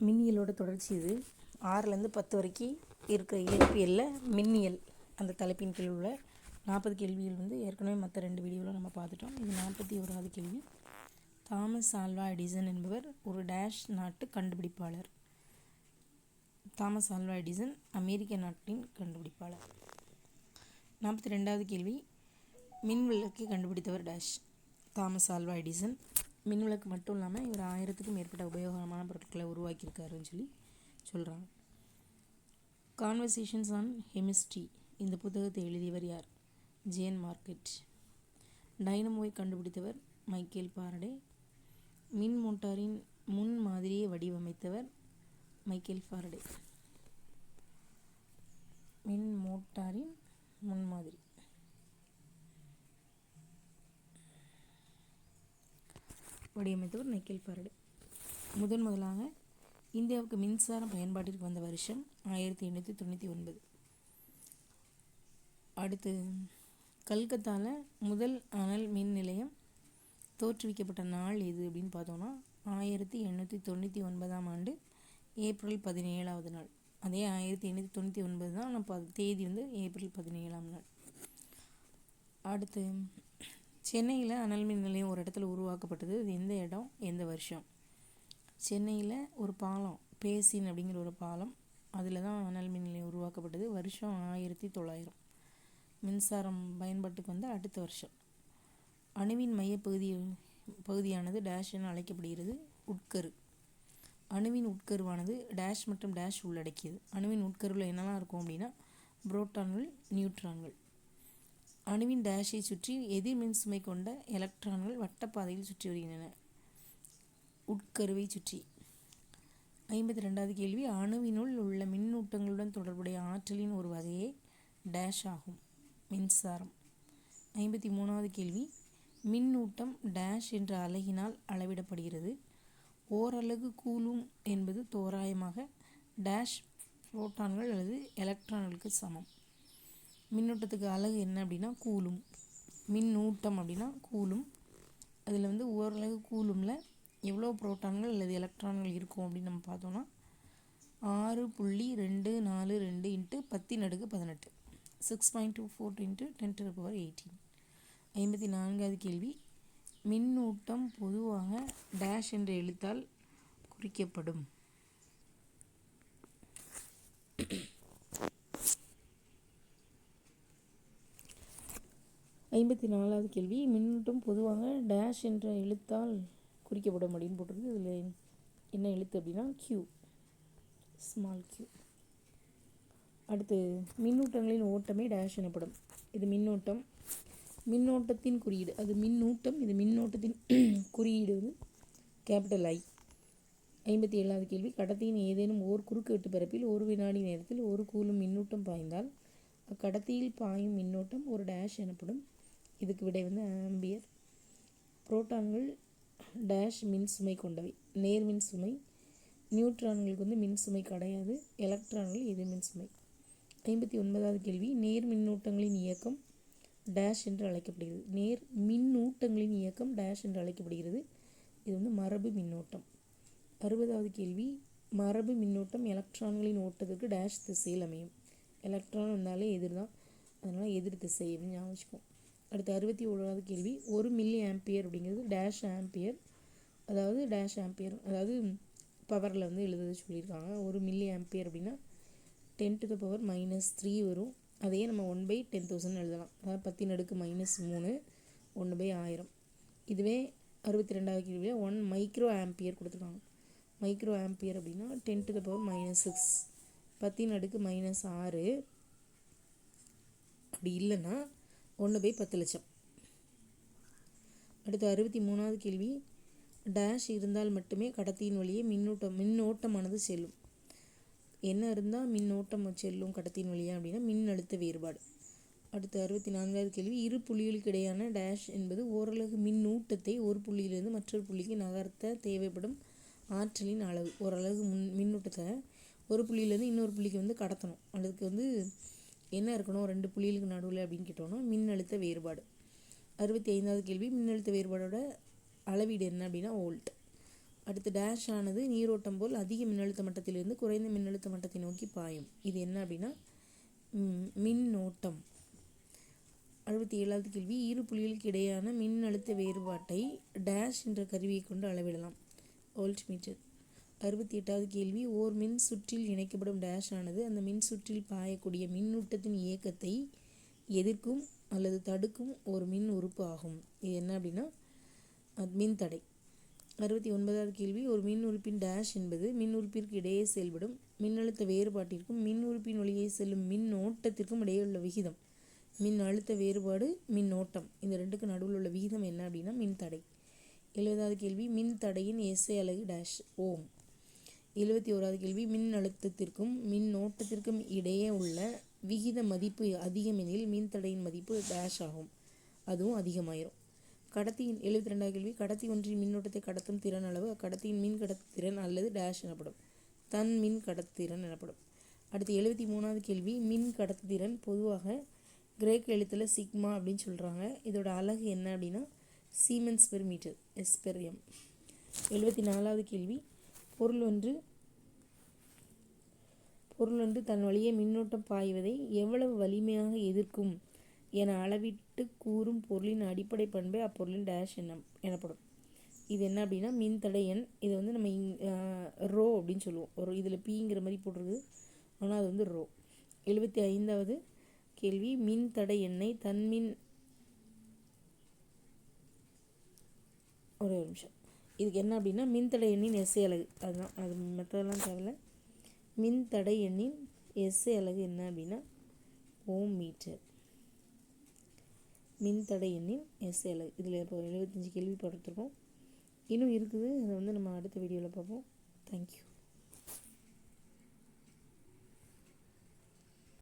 மின்னியலோட தொடர்ச்சி இது 6லேருந்து 10 வரைக்கும் இருக்கிற இயற்பியலில் மின்னியல் அந்த தலைப்பின் கீழ் உள்ள 40 கேள்விகள் ஏற்கனவே மற்ற 2 வீடியோவில் நம்ம பார்த்துட்டோம். இது 41வது கேள்வி. தாமஸ் ஆல்வா எடிசன் என்பவர் ஒரு டேஷ் நாட்டு கண்டுபிடிப்பாளர். தாமஸ் ஆல்வா எடிசன் அமெரிக்க நாட்டின் கண்டுபிடிப்பாளர். 42வது கேள்வி. மின் விளக்கை கண்டுபிடித்தவர் டேஷ். Thomas Alva Edison. மின் விளக்கு மட்டும் இல்லாமல் இவர் 1000க்கும் மேற்பட்ட உபயோகமான பொருட்களை உருவாக்கியிருக்காருன்னு சொல்கிறாங்க. கான்வர்சேஷன்ஸ் ஆன் கெமிஸ்ட்ரி இந்த புத்தகத்தை எழுதியவர் யார்? Jane market. டைனமோவை கண்டுபிடித்தவர் மைக்கேல் ஃபாரடே. மின் மோட்டாரின் முன் மாதிரியை வடிவமைத்தவர் மைக்கேல் ஃபாரடே. மின் மோட்டாரின் முன்மாதிரி வடிவமைத்தவர் மைக்கேல் ஃபாரடே. முதலாக இந்தியாவுக்கு மின்சாரம் பயன்பாட்டிற்கு வந்த வருஷம் 1899. அடுத்து கல்கத்தாவில் முதல் அனல் மின் நிலையம் தோற்றுவிக்கப்பட்ட நாள் எது அப்படின்னு பார்த்தோன்னா 1899ஆம் ஆண்டு ஏப்ரல் 17வது நாள். அதே 1899 தான், ஆனால் தேதி ஏப்ரல் 17ஆம் நாள். அடுத்து சென்னையில் அனல் மின் நிலையம் ஒரு இடத்துல உருவாக்கப்பட்டது. அது எந்த இடம், எந்த வருஷம்? சென்னையில் ஒரு பாலம், பேசின் அப்படிங்கிற ஒரு பாலம், அதில் தான் அனல் மின் நிலையம் உருவாக்கப்பட்டது. வருஷம் 1900. மின்சாரம் பயன்பாட்டுக்கு வந்த அடுத்த வருஷம். அணுவின் பகுதியானது டேஷ் என அழைக்கப்படுகிறது. உட்கரு. அணுவின் உட்கருவானது டேஷ் மற்றும் டேஷ் உள்ளடக்கியது. அணுவின் உட்கருவில் என்னெல்லாம் இருக்கும் அப்படின்னா புரோட்டான்கள், நியூட்ரான்கள். அணுவின் டேஷை சுற்றி எதிர் மின் சுமை கொண்ட எலக்ட்ரான்கள் வட்டப்பாதையில் சுற்றி வருகின்றன உட்கருவை சுற்றி. 52வது கேள்வி. அணுவினுள் உள்ள மின்னூட்டங்களுடன் தொடர்புடைய ஆற்றலின் ஒரு வகையே டேஷ் ஆகும், மின்சாரம். 53வது கேள்வி. மின்னூட்டம் டேஷ் என்ற அலகினால் அளவிடப்படுகிறது. ஓரலகு கூலும் என்பது தோராயமாக டேஷ் புரோட்டான்கள் அல்லது எலக்ட்ரான்களுக்கு சமம். மின்னூட்டத்துக்கு அலகு என்ன அப்படின்னா கூலும். மின்னூட்டம் அப்படின்னா கூலும். அதில் ஓரலகு கூலுமில் எவ்வளோ புரோட்டான்கள் அல்லது எலக்ட்ரான்கள் இருக்கும் அப்படின்னு நம்ம பார்த்தோன்னா 6.242 × 10^18 6.242 × 10^18. 54வது கேள்வி. மின்னூட்டம் பொதுவாக டேஷ் என்ற எழுத்தால் குறிக்கப்படும். 54வது கேள்வி. மின்னூட்டம் பொதுவாக டேஷ் என்ற எழுத்தால் குறிக்கப்படும் அப்படின்னு போட்டிருக்கு. இதில் என்ன எழுத்து அப்படின்னா Q, ஸ்மால் Q. அடுத்து மின்னூட்டங்களின் ஓட்டமே டேஷ் எனப்படும். இது மின்னோட்டம், மின்னோட்டத்தின் குறியீடு அது மின்னூட்டம், இது மின்னோட்டத்தின் குறியீடு கேபிட்டல் I. 57வது கேள்வி. கடத்தியின் ஏதேனும் ஓர் குறுக்கு வெட்டு பரப்பில் ஒரு வினாடி நேரத்தில் ஒரு கூலும் மின்னூட்டம் பாய்ந்தால் அக்கடத்தியில் பாயும் மின்னோட்டம் ஒரு டேஷ் எனப்படும். இதுக்கு விடை ஆம்பியர். புரோட்டான்கள் டேஷ் மின் சுமை கொண்டவை, நேர் மின் சுமை. நியூட்ரான்களுக்கு மின் சுமை கிடையாது. எலக்ட்ரான்கள் எதிர் மின் சுமை. 59வது கேள்வி. நேர் மின்னூட்டங்களின் இயக்கம் டேஷ் என்று அழைக்கப்படுகிறது. நேர் மின்னூட்டங்களின் இயக்கம் டேஷ் என்று அழைக்கப்படுகிறது. இது மரபு மின்னோட்டம். 60வது கேள்வி. மரபு மின்னோட்டம் எலக்ட்ரான்களின் ஓட்டத்திற்கு டேஷ் திசையில் அமையும். எலக்ட்ரான் வந்தாலே எதிர் தான், அதனால் எதிர் திசை அப்படின்னு ஞாபகம் வச்சுக்கோம். அடுத்து 61வது கேள்வி. 1 மில்லி ஆம்பியர் அப்படிங்கிறது டேஷ் ஆம்பியர், அதாவது டேஷ் ஆம்பியர் அதாவது பவரில் எழுத சொல்லியிருக்காங்க. 1 மில்லி ஆம்பியர் அப்படின்னா 10⁻³ வரும். அதையே நம்ம 1/10,000 எழுதலாம். அதாவது 10⁻³ 1/1000. இதுவே 62வது கேள்வியில் 1 மைக்ரோ ஆம்பியர் கொடுத்துருக்காங்க. மைக்ரோ ஆம்பியர் அப்படின்னா 10⁻⁶ 10⁻⁻⁶. அப்படி இல்லைன்னா 1/10,00,000. அடுத்து 63வது கேள்வி. டேஷ் இருந்தால் மட்டுமே கடத்தியின் வழியே மின்னோட்டமானது செல்லும். என்ன இருந்தால் மின்னோட்டம் செல்லும் கடத்தியின் வழியா அப்படின்னா மின்னழுத்த வேறுபாடு. அடுத்து 64வது கேள்வி. இரு புள்ளிகளுக்கு இடையான டேஷ் என்பது ஓரலகு மின்னூட்டத்தை ஒரு புள்ளியிலிருந்து மற்றொரு புள்ளிக்கு நகர்த்த தேவைப்படும் ஆற்றலின் அளவு. ஓரலகு மின்னூட்டத்தை ஒரு புள்ளியிலேருந்து இன்னொரு புள்ளிக்கு கடத்தணும். அதுக்கு என்ன இருக்கணும் 2 புள்ளிகளுக்கு நடுவில் அப்படின்னு கேட்டோம்னா மின்னழுத்த வேறுபாடு. 65வது கேள்வி. மின்னழுத்த வேறுபாடோட அளவீடு என்ன அப்படின்னா வோல்ட். அடுத்து டேஷ் ஆனது நீரோட்டம் போல் அதிக மின்னழுத்த மட்டத்திலிருந்து குறைந்த மின்னழுத்த மட்டத்தை நோக்கி பாயும். இது என்ன அப்படின்னா மின்னோட்டம். 67வது கேள்வி, இரு புள்ளிகளுக்கு இடையான மின்னழுத்த வேறுபாட்டை டேஷ் என்ற கருவியை கொண்டு அளவிடலாம். வோல்ட்மீட்டர். 68வது கேள்வி, ஓர் மின் சுற்றில் இணைக்கப்படும் டேஷ் ஆனது அந்த மின் சுற்றில் பாயக்கூடிய மின்னூட்டத்தின் இயக்கத்தை எதிர்க்கும் அல்லது தடுக்கும் ஒரு மின் உறுப்பு ஆகும். இது என்ன அப்படின்னா மின்தடை. 69வது கேள்வி, ஒரு மின் உறுப்பின் டேஷ் என்பது மின் உறுப்பிற்கு இடையே செயல்படும் மின்னழுத்த வேறுபாட்டிற்கும் மின் உறுப்பின் வழியே செல்லும் மின்னோட்டத்திற்கும் இடையே உள்ள விகிதம். மின் அழுத்த வேறுபாடு, மின்னோட்டம், இந்த ரெண்டுக்கு நடுவில் உள்ள விகிதம் என்ன அப்படின்னா மின்தடை. 70வது கேள்வி, மின் தடையின் எஸ்ஐ அலகு டேஷ் ஓம். 71வது கேள்வி, மின் அழுத்தத்திற்கும் மின்னோட்டத்திற்கும் இடையே உள்ள விகித மதிப்பு அதிகமெனில் மின்தடையின் மதிப்பு டேஷ் ஆகும், அதுவும் அதிகமாயிரும். கடத்தியின் 72வது கேள்வி, கடத்தி ஒன்றின் மின்னோட்டத்தை கடத்தும் திறன் அளவு அக்கடத்தியின் மின் கடத்துத்திறன் அல்லது டேஷ் எனப்படும், தன் மின் கடத்துத்திறன் எனப்படும். அடுத்து 73வது கேள்வி, மின் கடத்துத்திறன் பொதுவாக கிரேக்க எழுத்தில் சிக்மா அப்படின்னு சொல்கிறாங்க. இதோட அலகு என்ன அப்படின்னா Siemens per metre, S per M. 74வது கேள்வி, பொருள் ஒன்று தன் வழியே மின்னோட்டம் பாய்வதை எவ்வளவு வலிமையாக எதிர்க்கும் என அளவிட்டு கூறும் பொருளின் அடிப்படை பண்பே அப்பொருளின் டேஷ் எனப்படும். இது என்ன அப்படின்னா மின்தடை எண். இதை வந்து நம்ம ரோ அப்படின்னு சொல்லுவோம். ஒரு இதில் பிங்கிற மாதிரி போட்டிருக்கு, ஆனால் அது வந்து ரோ. 75வது கேள்வி, மின்தடை எண்ணை தன்மின் ஒரே ஒரு நிமிஷம். இதுக்கு என்ன அப்படின்னா மின்தடை எண்ணின் எஸ்ஐ அலகு, அதுதான், அது மெத்தடெல்லாம் தேவையில்ல. மின்தடை எண்ணின் எஸ்ஐ அலகு என்ன அப்படின்னா ஓம் மீட்டர். மின்தடை எண்ணின் எஸ்ஐ அலகு. இதில் இப்போ 75 கேள்வி பார்த்துருக்கோம். இன்னும் இருக்குது, அதை வந்து நம்ம அடுத்த வீடியோவில் பார்ப்போம். தேங்க்யூ.